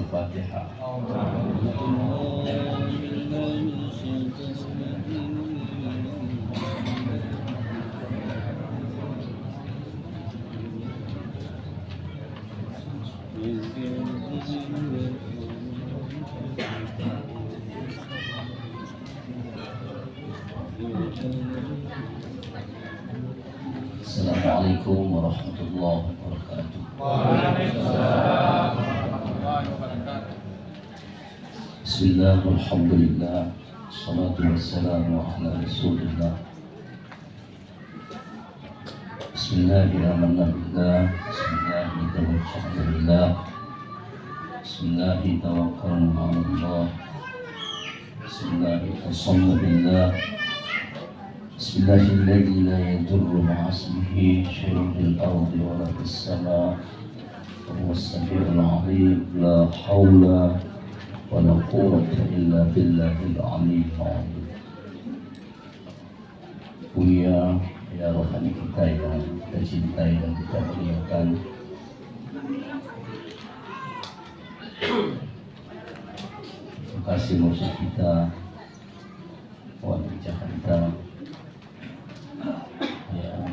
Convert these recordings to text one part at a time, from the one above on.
Al-Fatihah. Assalamualaikum warahmatullahi wabarakatuh. Waalaikumsalam warahmatullahi wabarakatuh. Bismillah, alhamdulillah, salatu wassalamu ala rasulillah. Bismillahirrahmanirrahim. Bismillahirrahmanirrahim. Bismillahirrahmanirrahim. Bismillahirrahmanirrahim. Bismillahilladzi la yadurru ma'a ismihi syai'un fil ardi wa la fis sama'. Huwas samiul 'alim. La haula wa la quwwata illa billahil 'aliyyil 'azim. Punya ya rohani kita yang kita cintai dan kita muliakan, terima kasih musuh kita, wali Jakarta yang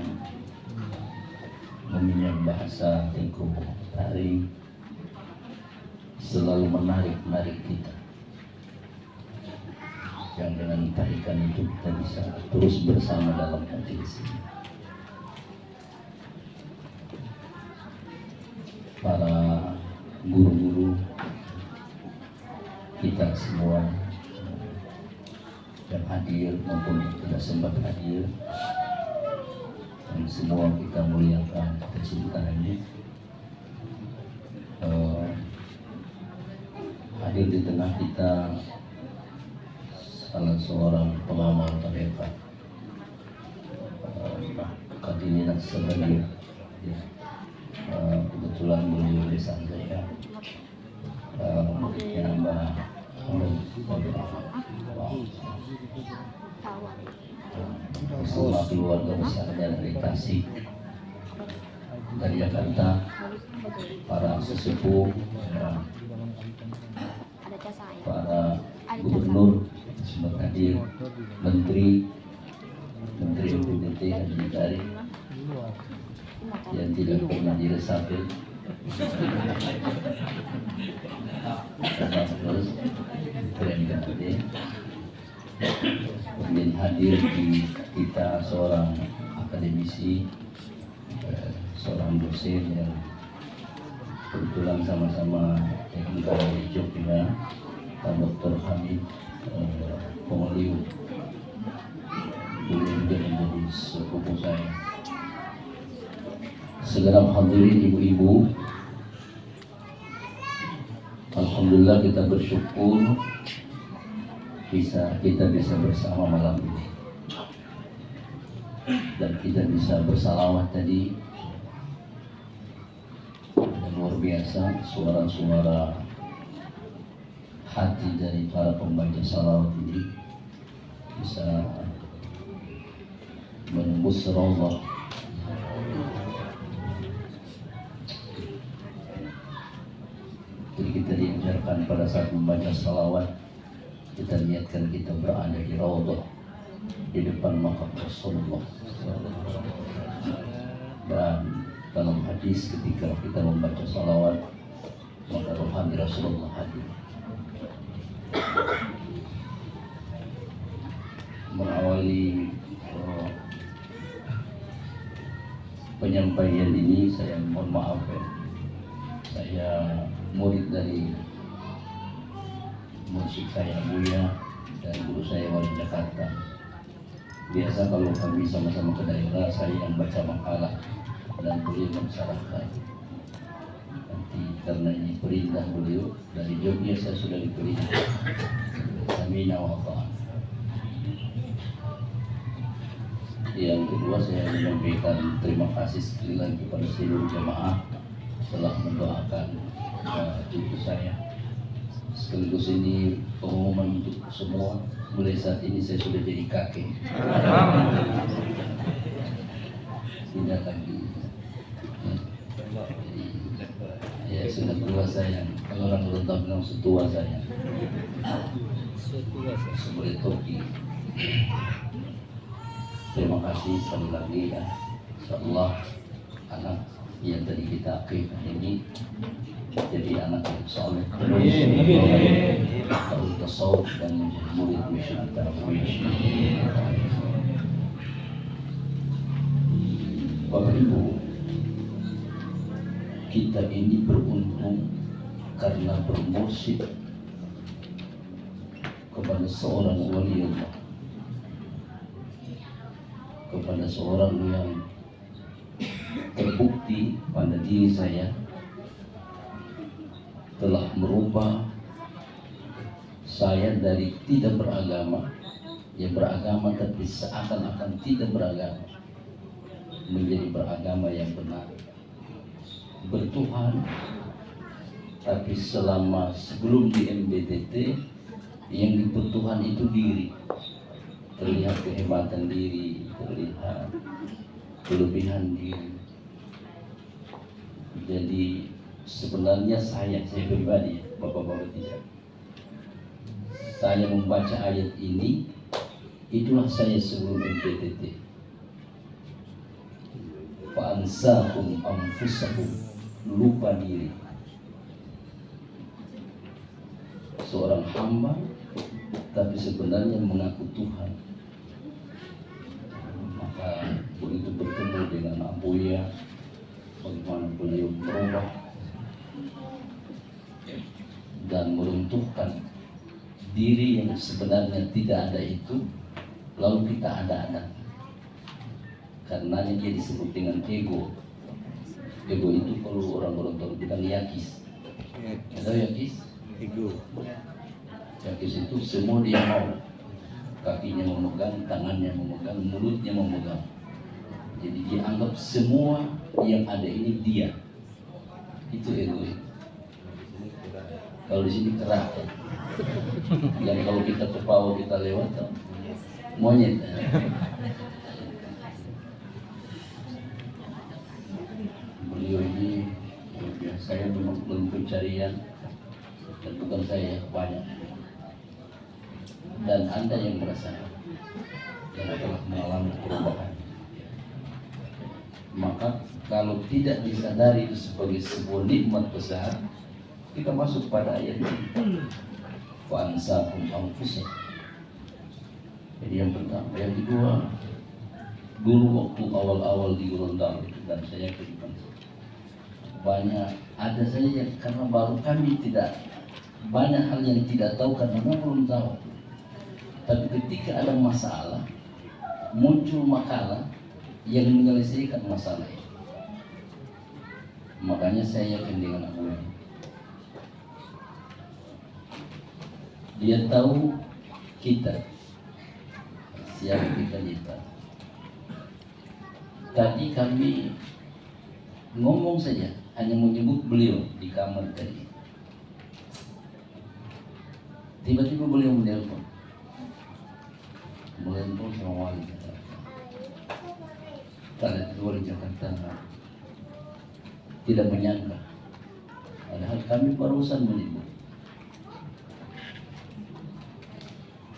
meminjam bahasa Tengku Tari selalu menarik kita, yang dengan tarikan itu kita bisa terus bersama dalam majelis ini. Para guru-guru kita semua yang hadir maupun yang tidak sempat hadir, dan semua kita muliakan, kita cintai. Hadir di tengah kita salah seorang pengamal tarekat, Kadini Naksabandi. Kebetulan beliau desa saya, yang semua keluarga besarnya dari Tasik, dari Jakarta, para sesepuh, para gubernur sempat hadir, menteri PDT Adhikari yang tidak pernah diresapel, terus keren banget. Kemudian hadir di kita seorang akademisi, seorang dosen yang kebetulan sama-sama teknik dari Jogja, Pak Dr. Hamid Pemeliu. Beliau juga menjadi sepupu saya. Segera hadirin ibu-ibu, alhamdulillah kita bersyukur kita bisa bersama malam ini, dan kita bisa bersalawat tadi. Dan luar biasa suara-suara hati dari para pembaca salawat ini bisa menembus Allah. Jadi kita diajarkan pada saat membaca salawat, kita niatkan kita berada di raudhah, di depan makam Rasulullah. Dan dalam hadis ketika kita membaca salawat, maka rohani Rasulullah hadir. Mengawali penyampaian ini, saya mohon maaf ya, saya murid dari musik saya Buya dan guru saya wali Jakarta. Biasa kalau kami sama-sama ke daerah, saya yang baca makalah dan beliau mensyarahkan. Nanti karena ini perintah beliau dari Jogja, saya sudah diperintah. Samina wa ta'ala. Yang kedua, saya menyampaikan terima kasih sekali lagi kepada seluruh jamaah telah mendoakan cucu saya. Sekaligus ini pengumuman untuk semua, mulai saat ini saya sudah jadi kakek. Tidak lagi. Ya, saya sudah tua sayang. Kalau orang Gorontalo bilang setua sayang. Seperti Turki. Terima kasih sekali lagi ya. Insyaallah anak yang tadi kita akikah ini jadi anak yang soleh terus tahu tasawuf dan menjadi murid Syekh Darwish. Bapak Ibu, kita ini beruntung karena bermursyid kepada seorang wali Allah, kepada seorang yang terbukti pada diri saya telah merubah saya dari tidak beragama, yang beragama tapi seakan-akan tidak beragama, menjadi beragama yang benar, bertuhan. Tapi sebelum di MBTT yang dipertuhan itu diri, terlihat kehebatan diri, terlihat kelebihan diri. Jadi sebenarnya saya pribadi, bapak-bapak tidak, saya membaca ayat ini, itulah saya sebelum MBTT. Fa'ansahum anfusahum, lupa diri. Seorang hamba tapi sebenarnya mengaku Tuhan. Maka begitu bertemu dengan Abuya, bagaimana beliau berubah dan meruntuhkan diri yang sebenarnya tidak ada itu, lalu kita ada-ada. Karenanya dia disebut dengan ego. Ego itu kalau orang Gorontalo bilang yakis. Tahu yakis? Ego. Yakis itu semua dia mau. Kakinya memegang, tangannya memegang, mulutnya memegang. Jadi dia anggap semua yang ada ini dia. Itu ego. Kalau di sini kerak. Yang kalau kita ke bawah kita lewat, monyet. Beliau ini saya belum pencarian dan bukan saya banyak, dan Anda yang merasakan yang telah mengalami perubahan. Maka kalau tidak disadari itu sebagai sebuah nikmat besar, kita masuk pada ayat ini. Fa'ansahum anfusahum. Jadi yang pertama, yang kedua, dulu waktu awal-awal di Gorontalo dan saya kehidupan banyak ada saja karena baru kami tidak banyak hal yang tidak tahu karena belum tahu. Tapi ketika ada masalah, muncul makalah yang menyelesaikan masalah itu. Makanya saya yakin dengan Abu ini. Dia tahu kita, siapa kita. Tadi kami ngomong saja, hanya menyebut beliau di kamar tadi. Tiba-tiba beliau menelpon sama wali kata, kalian keluar di Jakarta, tidak menyangka. Padahal kami barusan menyebut.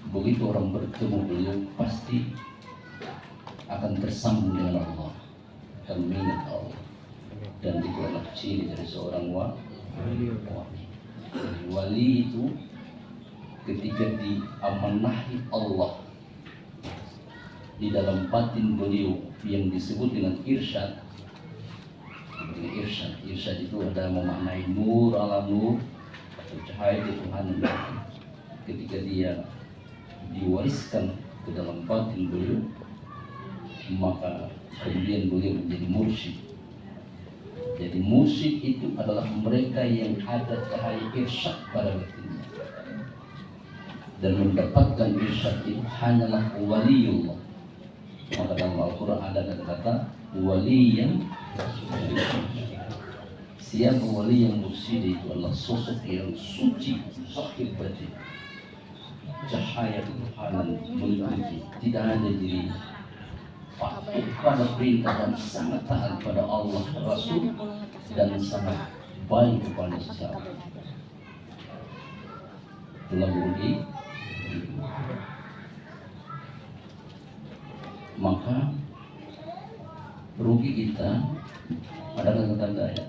Begitu orang bertemu beliau pasti akan tersambung dengan Allah, akan mengingat Allah. Dan itu adalah ciri dari seorang wali. Wali itu ketika diamanahi Allah di dalam batin beliau yang disebut dengan irsyad. Irsyad itu adalah memaknai nur ala nur atau cahaya ketuhanan. Ketika dia diwariskan ke dalam batin beliau, maka kemudian beliau menjadi mursyid. Jadi mursyid itu adalah mereka yang ada cahaya irsyad pada batinnya, dan mendapatkan irsyad itu hanyalah waliullah. Maka dalam Al-Quran ada kata-kata wali yang siapa wali yang mursyid itu adalah sosok yang suci, zahir batin, cahaya ketuhanan meliputi, tidak ada diri, patuh pada perintah dan sangat taat pada Allah Rasul, dan sangat baik kepada sesama. Itulah rugi. Maka rugi kita ada kata-kata ya.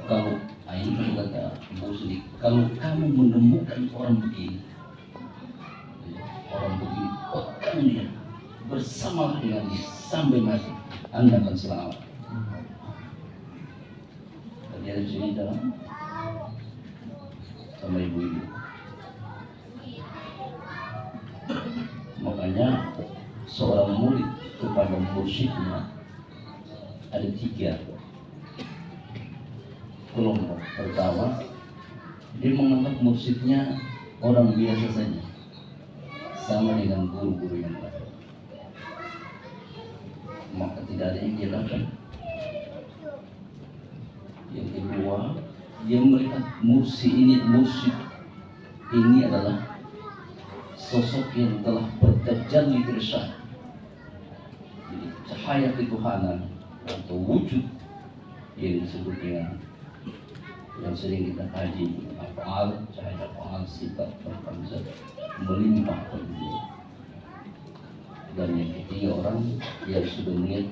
Kalau ini kata Ibu Sudi, kalau kamu menemukan orang begini, pegang dia, bersama dengan dia sampai mati, Anda akan selamat. Tadi ada cerita sama ibu-ibu. Makanya seorang murid kepada mursyidnya ada 3 kelompok. Pertama, dia menganggap mursyidnya orang biasa saja, sama dengan guru-guru yang lain, maka tidak ada yang dia lakukan. Yang kedua, dia melihat mursyid ini adalah sosok yang telah bertajalli irsyad, jadi cahaya ketuhanan atau wujud yang disebut dengan yang sering kita kaji af'al, cahaya af'al, sifat berkamzat melimpah dunia. Dan yang ketiga, orang yang sudah melihat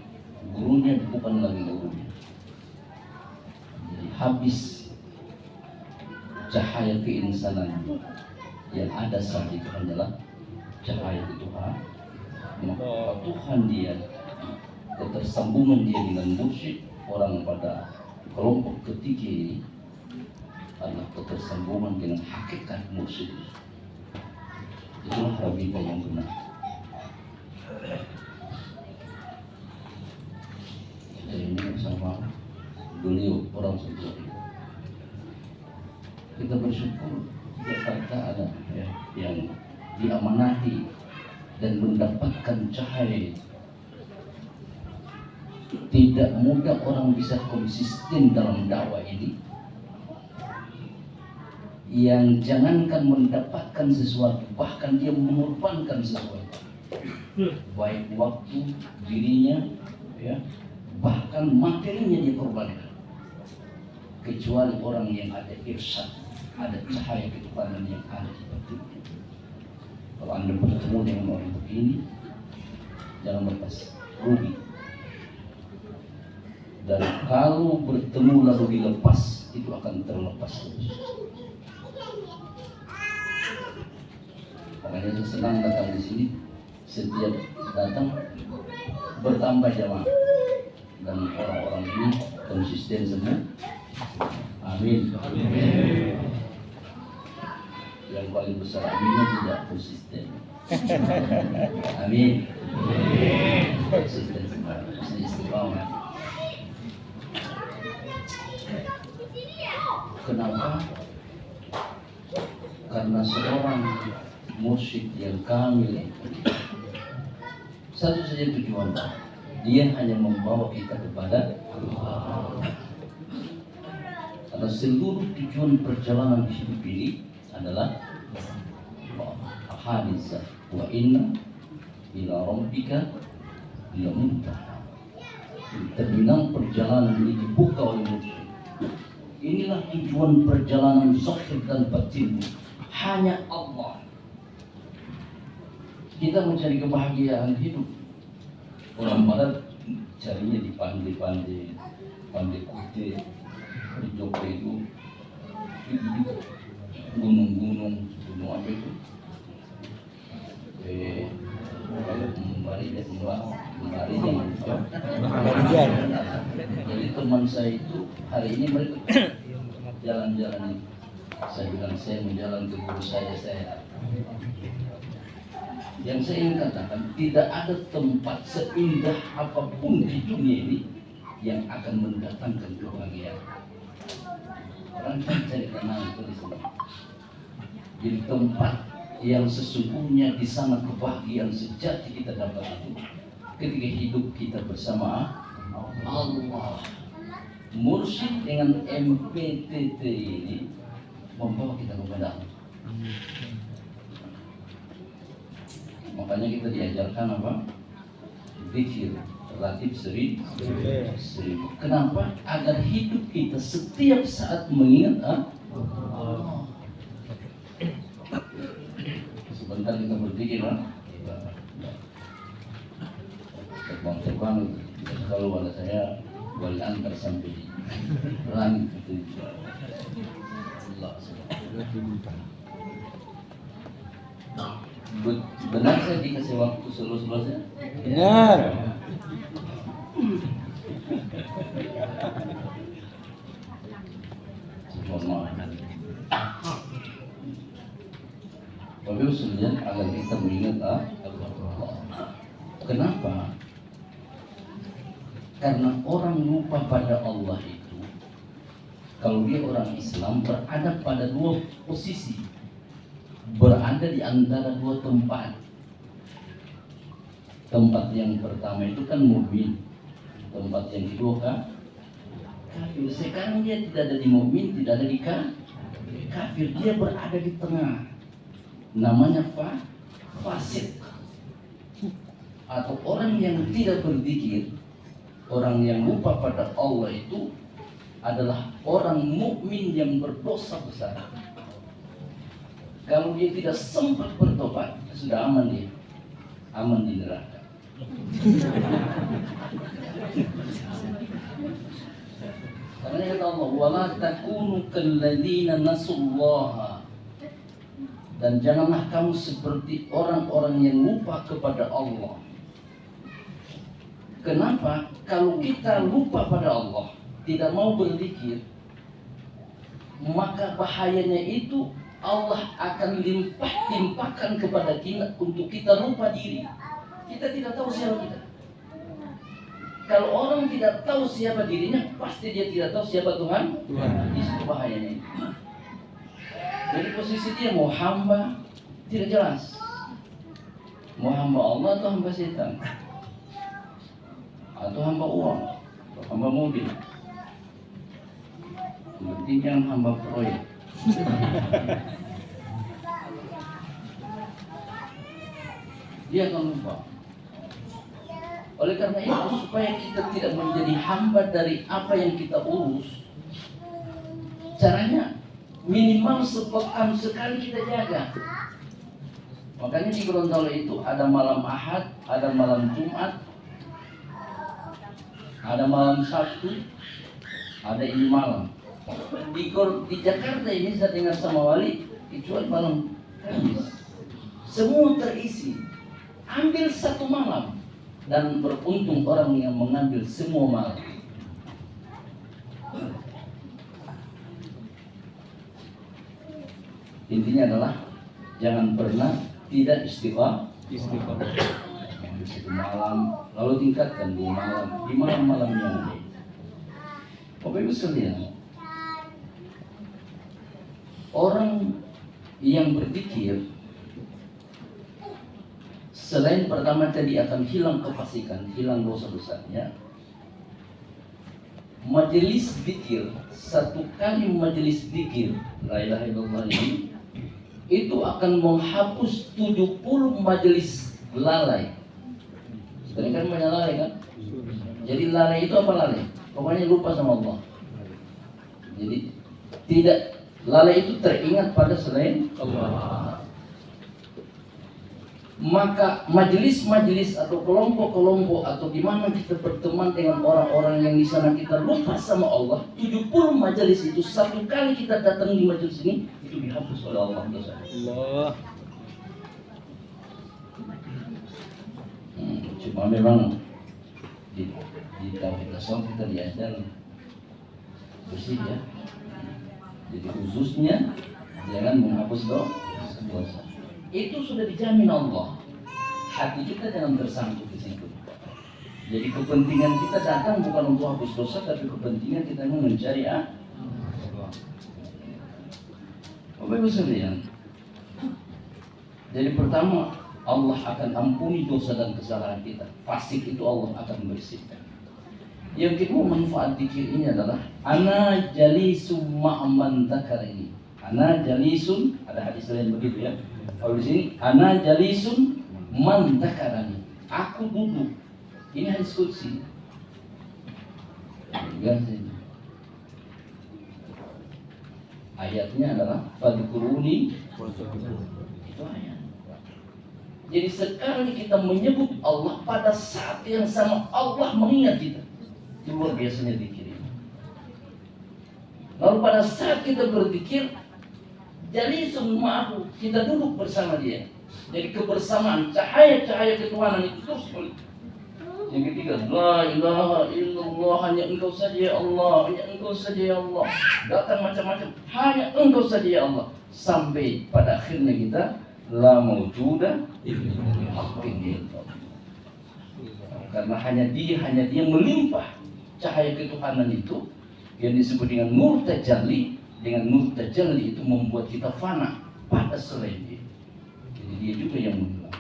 gurunya bukan lagi gurunya, jadi habis cahaya keinsanan yang ada saat itu adalah cahaya Tuhan. Maka Tuhan dia, ketersambungan dia dengan mursyid orang pada kelompok ketiga ini adalah ketersambungan dengan hakikat mursyid. Itulah rabita yang benar. Kita ini bersama beliau orang seperti itu. Kita bersyukur Jakarta ada ya, yang diamanati dan mendapatkan cahaya. Tidak mudah orang bisa konsisten dalam dakwah ini, yang jangankan mendapatkan sesuatu, bahkan dia mengorbankan sesuatu, baik waktu dirinya ya, bahkan materinya dia korbankan. Kecuali orang yang ada irsyad, ada cahaya ketuhanan yang ada di batinnya. Kalau Anda bertemu dengan orang begini, jangan lepas, rugi. Dan kalau bertemu lalu dilepas, itu akan terlepas terus. Makanya saya senang datang di sini. Setiap datang bertambah jamaah, dan orang-orang ini konsisten semua. Amin. Amin. Yang paling besar aminnya tidak konsisten. Amin. Konsisten semua, istiqamah. Kenapa? Karena seorang mursyid yang kamil, satu saja tujuan, dia hanya membawa kita kepada Allah. Karena seluruh tujuan perjalanan hidup ini adalah hadisah wa inna ila rabbika lamuntaha. Terminal perjalanan ini dibuka oleh mursyid. Inilah tujuan perjalanan zahir dan batin, hanya Allah. Kita mencari kebahagiaan hidup. Orang barat carinya di pandai-pandai, pandai kute, di Jogja itu, gunung-gunung apa itu? Jadi teman saya itu hari ini mereka jalan-jalan. Saya bilang saya menjalan ke guru saya. Yang saya ingin katakan, tidak ada tempat seindah apapun di dunia ini yang akan mendatangkan kebahagiaan. Orang kan cari kenal itu di sini. Jadi tempat yang sesungguhnya di sana kebahagiaan sejati kita dapat itu ketika hidup kita bersama Allah. Mursyid dengan MPTT ini membawa kita kepada Allah. Makanya kita diajarkan apa? Zikir, ratib 1000. Kenapa? Agar hidup kita setiap saat mengingat Allah. Sebentar kita berpikir, terbang-terbang. Kalau ada saya boleh antar sampai di langit itu. Allah. Benar saya dikasih waktu selus-selusnya? Benar. Bapak sekalian, agar kita mengingat Allah. Kenapa? Karena orang lupa pada Allah itu, kalau dia orang Islam, berada pada dua posisi, berada di antara dua tempat. Tempat yang pertama itu kan mukmin, tempat yang kedua kan kafir. Sekarang dia tidak ada di mukmin, tidak ada di kafir, dia berada di tengah. Namanya fasik, atau orang yang tidak berzikir, orang yang lupa pada Allah itu adalah orang mukmin yang berdosa besar. Kalau dia tidak sempat bertobat, sudah aman dia, aman di neraka. Karena kata Allah, wala takunu kalladzina nasullaha, dan janganlah kamu seperti orang-orang yang lupa kepada Allah. Kenapa? Kalau kita lupa pada Allah, tidak mau berzikir, maka bahayanya itu Allah akan timpakan kepada kita untuk kita lupa diri. Kita tidak tahu siapa kita. Kalau orang tidak tahu siapa dirinya, pasti dia tidak tahu siapa Tuhan. Di situ bahayanya itu. Jadi posisi dia mau hamba tidak jelas. Mau hamba Allah atau hamba setan, atau hamba uang, atau hamba mobil. Penting jangan hamba proyek. Dia akan lupa. Oleh karena itu, supaya kita tidak menjadi hamba dari apa yang kita urus, caranya minimal sepekan sekali kita jaga. Makanya di Gorontalo itu ada malam Ahad, ada malam Jumat, ada malam Sabtu, ada ini malam. Di Jakarta ini saya dengar sama wali, kecuali malam Kamis, semua terisi. Ambil satu malam, dan beruntung orang yang mengambil semua malam. Intinya adalah jangan pernah tidak istighfar. Ambil satu malam, lalu tingkatkan 2 malam, di malam-malam yang lain. Bapak Ibu sekalian, orang yang berzikir, selain pertama tadi akan hilang kefasikan, hilang dosa besarnya. Majelis zikir, satu kali majelis zikir la ilaha illallah ini, itu akan menghapus 70 majelis lalai. Sekarang kan banyak lalai kan? Jadi lalai itu apa lalai? Pokoknya lupa sama Allah. Jadi tidak, lalai itu teringat pada selain Allah. Maka majelis-majelis atau kelompok-kelompok atau di mana kita berteman dengan orang-orang yang di sana kita lupa sama Allah, 70 majelis itu satu kali kita datang di majelis ini itu dihapus oleh Allah dosa. Allah. Cuma memang di tauhid tasawuf kita diajar bersih ya. Jadi khususnya jangan menghapus dosa. Itu sudah dijamin Allah. Hati kita jangan tersangkut di situ. Jadi kepentingan kita datang bukan untuk hapus dosa, tapi kepentingan kita mencari Allah. Bapak Ibu sekalian, jadi pertama Allah akan ampuni dosa dan kesalahan kita. Fasik itu Allah akan bersihkan. Yang kedua, manfaat zikir ini adalah ana jalisun ma'man dzakar ini. Ana jalisun, ada hadis lain begitu ya. Kalau di sini ana jalisun man dzakarani. Aku duduk Ini hadis qudsi. Ayatnya adalah fadkuruni, itu ayat. Jadi sekali kita menyebut Allah, pada saat yang sama Allah mengingat kita. Itu luar biasanya zikir ini. Lalu pada saat kita berzikir, jadi semua aku kita duduk bersama dia. Jadi kebersamaan cahaya-cahaya ketuhanan itu terus. Yang ketiga, la ilaha illallah, hanya engkau saja ya Allah, hanya engkau saja ya Allah. Datang macam-macam, hanya engkau saja ya Allah. Sampai pada akhirnya kita la mawjuda haqqin illallah. Karena hanya dia melimpah cahaya ketuhanan itu yang disebut dengan nur tajalli. Dengan nur tajalli itu membuat kita fana pada selain dia. Jadi dia juga yang menghilang.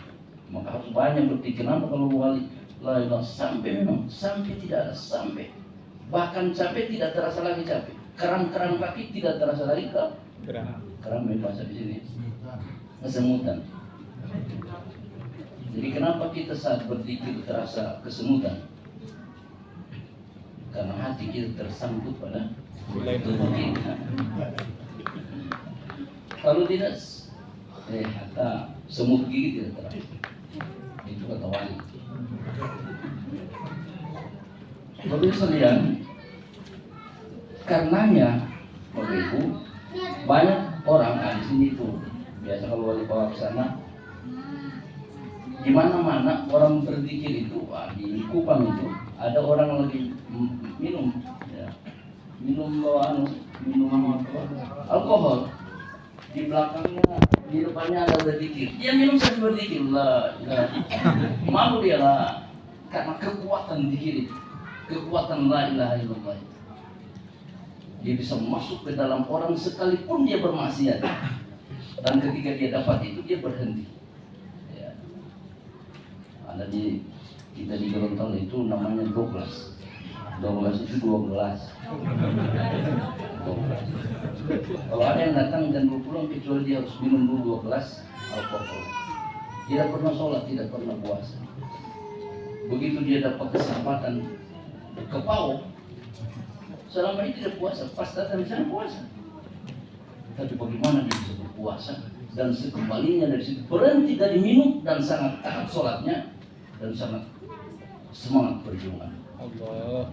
Maka harus banyak berpikir, kenapa kalau wali la ilaha sampai memang sampai tidak ada sampai, bahkan capek tidak terasa lagi capek, keram-keram kaki tidak terasa lagi keram bahasa di sini kesemutan. Jadi kenapa kita saat berzikir terasa kesemutan? Karena hati kita tersangkut pada tubuh kita. Kalau tidak kata semut gigi tidak terasa. Itu kata wali. Bapak sekalian, karenanya Bapak Ibu, banyak orang di sini tuh biasa kalau wali bawa ke sana, di mana-mana orang berzikir itu, di Kupang itu ada orang lagi minum, ya, minum alkohol, di belakangnya, di depannya ada berzikir, dia minum sambil berzikir lah, malu dia lah, karena kekuatan zikir itu. Kekuatan la ilaha illallah. Dia bisa masuk ke dalam orang sekalipun dia bermaksiat. Dan ketika dia dapat itu dia berhenti. Ya. Ada di kita di Gorontalo itu namanya 12. 12 itu 12. Kalau ada yang datang dan pulang kecuali dia harus minum dulu 12 alkohol. Tidak pernah sholat, tidak pernah puasa. Begitu dia dapat kesempatan ke Pau, selama ini tidak puasa, pas datang sana puasa. Tapi bagaimana dia bisa berpuasa dan sekembalinya dari situ berhenti dari minum dan sangat taat sholatnya dan sangat semangat perjuangan. Allah.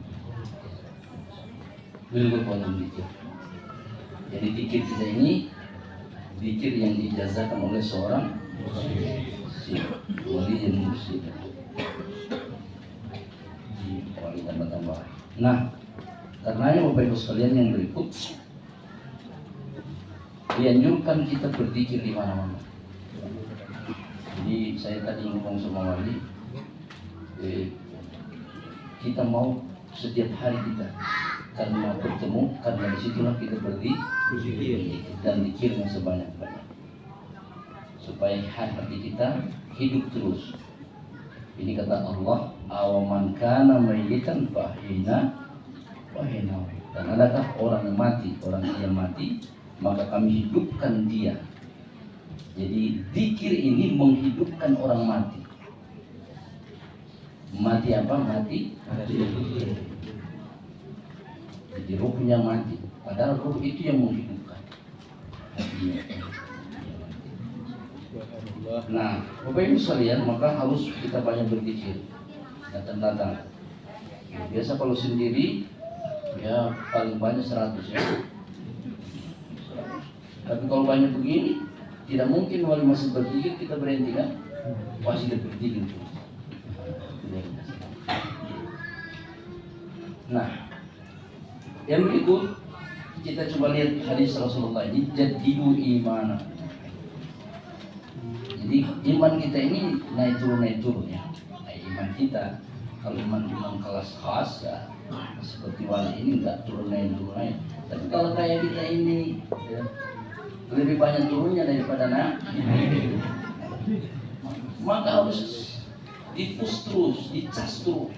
Berkuatan zikir. Jadi zikir kita ini zikir yang diijazahkan oleh seorang wali yang mursyid. Tambah-tambah. Nah, karenanya Bapak Ibu sekalian yang berikut, dianjurkan kita berzikir di mana-mana. Jadi saya tadi ngomong sama wali, kita mau setiap hari kita karena bertemu, karena disitulah kita berzikir dan zikirnya sebanyak-banyak, supaya hati kita hidup terus. Ini kata Allah, awaman kana mayyitan fahina. Dan adakah orang yang mati, orang yang mati, maka kami hidupkan dia. Jadi zikir ini menghidupkan orang mati. Mati apa? Mati. Jadi ruhnya mati. Padahal ruh itu yang menghidupkan. Nah, Bapak Ibu sekalian, maka harus kita banyak berzikir. Datang-datang. Biasa kalau sendiri, ya paling banyak 100 ya. Tapi kalau banyak begini, tidak mungkin wali masih berzikir kita berhenti kan? Pasti dia berzikir. Nah, yang berikut kita coba lihat hadis Rasulullah ini, jadidu imana. Jadi iman kita ini naik turun ya. Nah, iman kita kalau iman kelas khas ya, seperti wali ini enggak turun naik. Tapi kalau kayak kita ini ya, lebih banyak turunnya daripada naik. Maka harus dipus terus, dicas terus.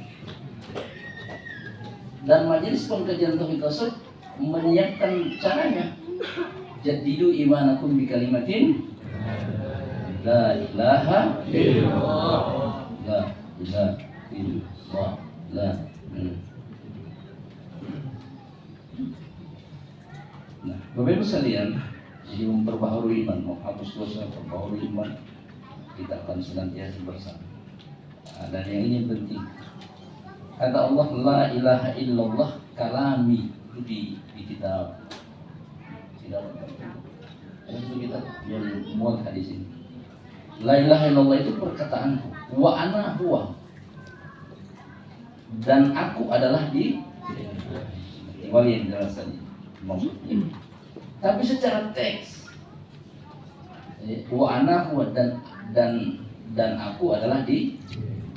Dan majelis pengkajian tauhid tasawuf menyiapkan caranya. Jadidu imanakum bi kalimatin la ilaha illallah. La ilaha illallah. La. Nah, Bapak Ibu sekalian, jadi memperbaharui iman, menghapus dosa, memperbaharui iman, kita akan senantiasa bersama. Dan yang ini penting. Kata Allah, la ilaha illallah kalami, itu di kitab. Itu kita yang muat hadis ini. La ilaha illallah itu perkataanku. Wa ana huwa. Dan aku adalah di wali yang jelaskan maksudnya. Tapi secara teks, wa ana huwa dan aku adalah di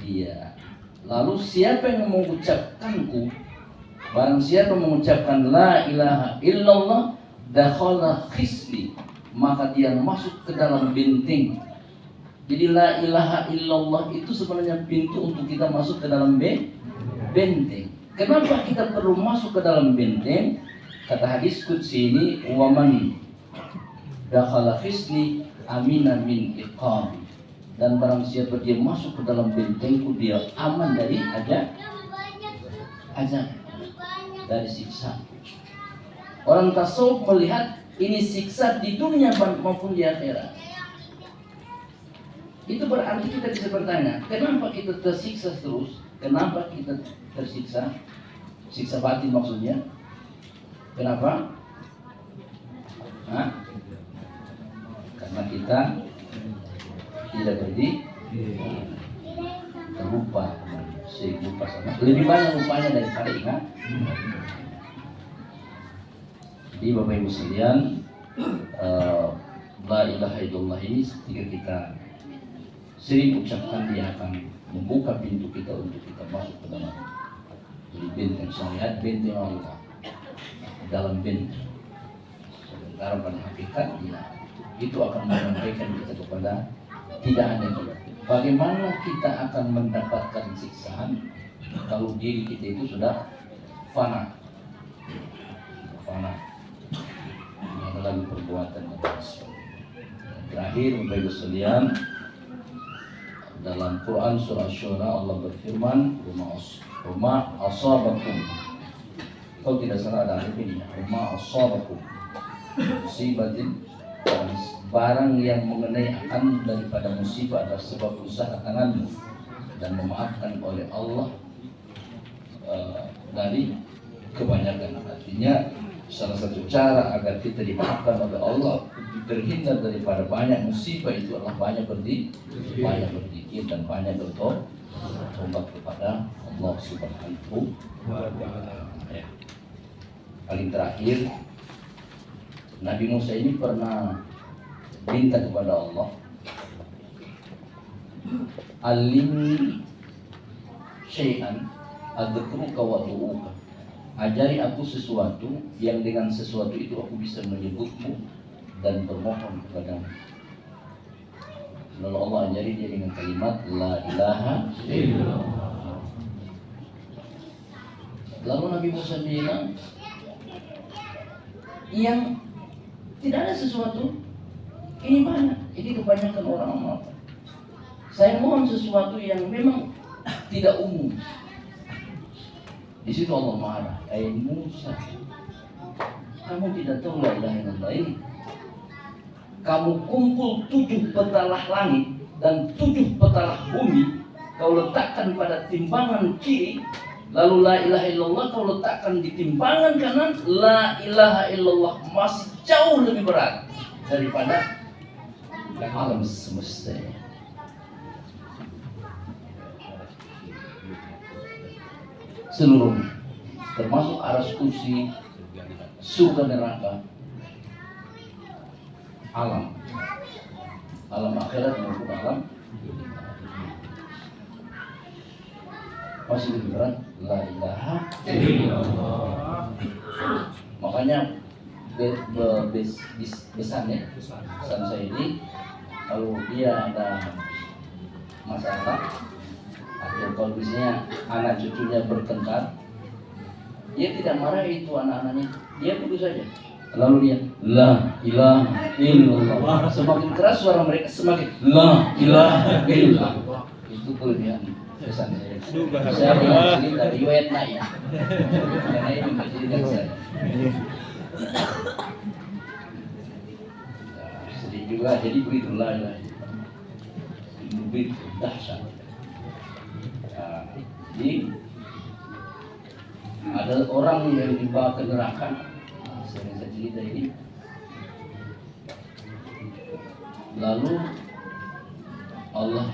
dia. Lalu siapa yang mengucapkanku, barang siapa mengucapkan la ilaha illallah dakhala khisli, maka dia masuk ke dalam benteng. Jadi la ilaha illallah itu sebenarnya pintu untuk kita masuk ke dalam benteng. Kenapa kita perlu masuk ke dalam benteng? Kata hadis qudsi ini, waman dakhala khisli amina min iqabi. Dan barang siapa dia masuk ke dalam bentengku, dia aman dari azab, dari siksa. Orang tasawuf melihat ini siksa di dunia maupun di akhirat. Itu berarti kita bisa bertanya, kenapa kita tersiksa terus? Kenapa kita tersiksa? Siksa batin maksudnya. Kenapa? Karena kita tidak terlupa, lupa sama. Lebih banyak lupanya daripada ingat. Jadi Bapak Ibu sekalian, la ilaha illallah ini ketika kita sering ucapkan, dia akan membuka pintu kita untuk kita masuk ke dalam benteng syariat, benteng Allah, dalam benteng. Sementara pada hakikatnya itu akan menyampaikan kita kepada tidak ada juga. Bagaimana kita akan mendapatkan siksaan kalau diri kita itu sudah fana? Ini adalah perbuatan yang terakhir, Bapak Ibu sekalian, dalam Quran surah Syura Allah berfirman, "Ruma asabakum." Kalau tidak salah ada artinya, "Ruma asabakum musibatin." Barang yang mengenai akan daripada musibah adalah sebab usaha tanganmu dan memaafkan oleh Allah dari kebanyakan. Artinya salah satu cara agar kita dimaafkan oleh Allah, terhindar daripada banyak musibah, itu adalah banyak berzikir dan banyak bertobat kepada Allah Subhanahu wa Ta'ala. Paling terakhir, Nabi Musa ini pernah minta kepada Allah, alimni syai'an adzkuruka wa atu'uka. Ajari aku sesuatu yang dengan sesuatu itu aku bisa menyebutmu dan bermohon kepadamu. Lalu Allah ajari dia dengan kalimat la ilaha illallah. Lalu Nabi Musa bilang, yang tidak ada sesuatu ini banyak. Ini kebanyakan orang apa? Saya mohon sesuatu yang memang tidak umum. Di situ Allah marah. Musa, kamu tidak tahu la ilaha illallah ini? Kamu kumpul 7 petalah langit dan 7 petalah bumi, kau letakkan pada timbangan kiri, lalu la ilaha illallah kau letakkan di timbangan kanan, la ilaha illallah masih jauh lebih berat daripada alam semesta. Seluruhnya, termasuk aras kursi, surga neraka, alam akhirat maupun alam masih lebih berat la ilaha illallah. Makanya pesan saya ini, kalau dia ada masalah atau kalau misalnya anak cucunya bertengkar, dia tidak marah itu anak-anaknya, dia begitu saja. Lalu dia la ilaha illallah. Semakin keras suara mereka, semakin la ilaha illallah. Itu kelebihan. pesan saya. Subhanallah. Saya dengar cerita riwayat naik. Karena itu menceritakan saya. Sedih juga, jadi begitulah ya. Begitu dahsyat. Jadi ada orang yang dibawa ke neraka. Saya cerita ini. Lalu Allah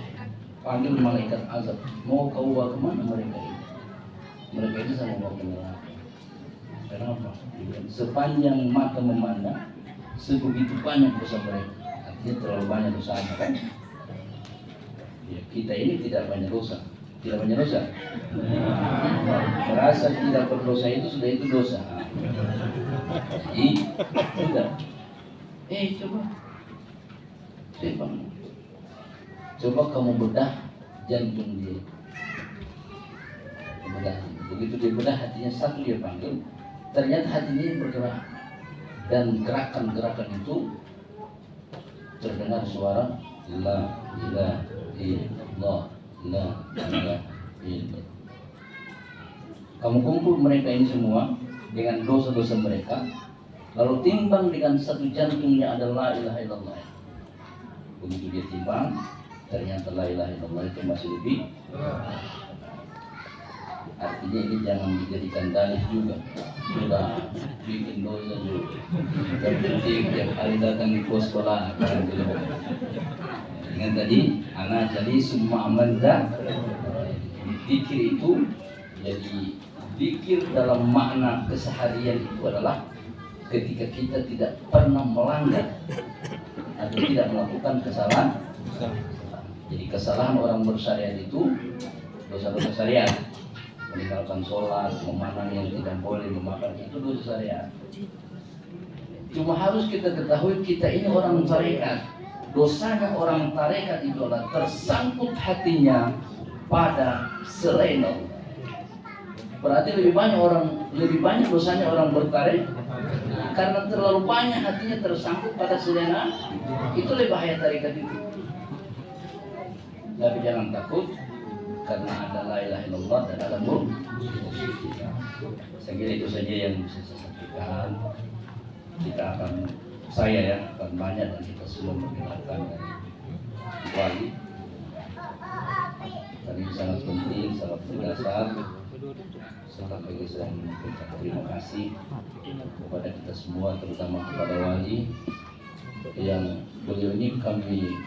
panggil malaikat azab, mau kau bawa kemana mereka ini? Mereka ini sama bawa ke neraka. Kenapa? Sepanjang mata memandang, sebegitu banyak dosa mereka. Artinya terlalu banyak dosanya kan? Ya, kita ini tidak banyak dosa. Tidak banyak dosa. Merasa tidak berdosa itu sudah itu dosa. Jadi sudah. Coba kamu bedah jantung dia. Bedah. Begitu dia bedah hatinya satu dia panggil. Ternyata hatinya bergerak. Dan gerakan-gerakan itu terdengar suara la ilaha illallah, la ilaha illallah. Kamu kumpul mereka ini semua dengan dosa-dosa mereka, lalu timbang dengan satu jantungnya adalah la ilaha illallah. Begitu dia timbang, ternyata la ilaha illallah itu masih lebih. Artinya ini jangan dijadikan dalih juga. Sudah bikin dosa juga. Yang penting tiap hari datang di pos sekolah akan dulu. Dengan tadi, anak jadi semua amanda. Zikir itu jadi zikir dalam makna keseharian itu adalah ketika kita tidak pernah melanggar atau tidak melakukan kesalahan. Jadi kesalahan orang bersyariat itu dosa-dosa syariat. Meninggalkan sholat, memanang yang tidak boleh, memakan itu dosa syariat. Cuma harus kita ketahui kita ini orang tarekat. Dosanya orang tarekat itu adalah tersangkut hatinya pada selain Allah. Berarti lebih banyak dosanya orang bertarekat karena terlalu banyak hatinya tersangkut pada selain Allah. Itu lebih bahaya tarekat itu. Tapi jangan takut. Karena ada la ilaha illallah dan ada saya kira itu saja yang bisa saya sampaikan. Saya akan banyak dan kita semua mendengarkan dari wali. Tadi sangat penting, sangat berdasar. Sekali lagi saya mengucapkan terima kasih kepada kita semua, terutama kepada wali yang beliau ini kami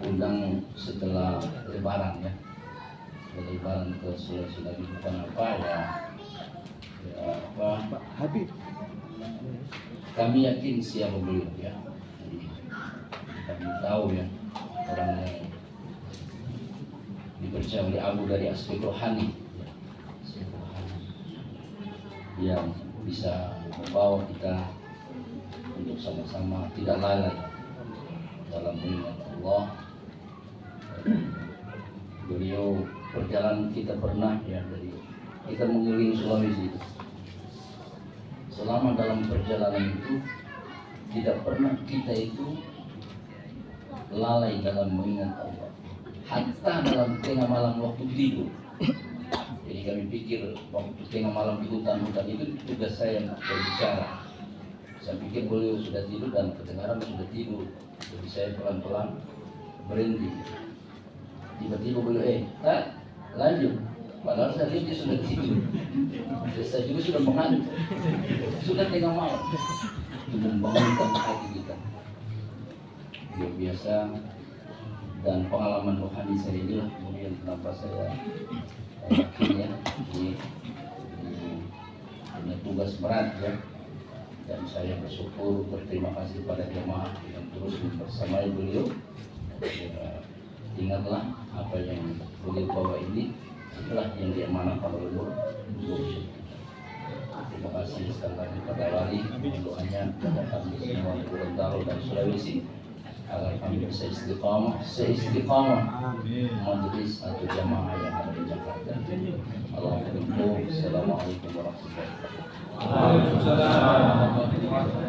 undang setelah Lebaran ya. Lebaran ke Sulawesi lagi bukan apa ya apa Habib. Kami yakin siapa beliau ya. Jadi, kami tahu ya orang yang dipercaya oleh Abu dari aspek rohani yang bisa membawa kita untuk sama-sama tidak lalai dalam mengingat Allah. Beliau perjalanan kita pernah ya dari kita mengelilingi Sulawesi. Selama dalam perjalanan itu tidak pernah kita itu lalai dalam mengingat Allah. Hatta dalam tengah malam waktu tidur. Jadi kami pikir waktu tengah malam di hutan-hutan itu tugas saya berbicara. Saya pikir beliau sudah tidur dan kedengaran sudah tidur. Jadi saya pelan-pelan berhenti. Tiba-tiba beliau lanjut. Padahal saya lihat dia sudah tidur. Saya juga sudah mengantuk. Sudah tengah malam. Itu membangunkan hati kita. Dia biasa dan pengalaman rohani saya inilah kemudian kenapa saya yakin ya ini punya tugas berat ya. Dan saya bersyukur berterima kasih pada jemaah yang terus bersamai beliau. Ya, ingatlah apa yang beliau bawa ini itulah yang diamanahkan oleh Allah. Terima kasih sekali lagi kepada wali. Doanya kepada kami semua di Gorontalo dan Sulawesi agar kami bisa istiqamah majelis atau jamaah yang ada di Jakarta. Assalamualaikum warahmatullahi wabarakatuh.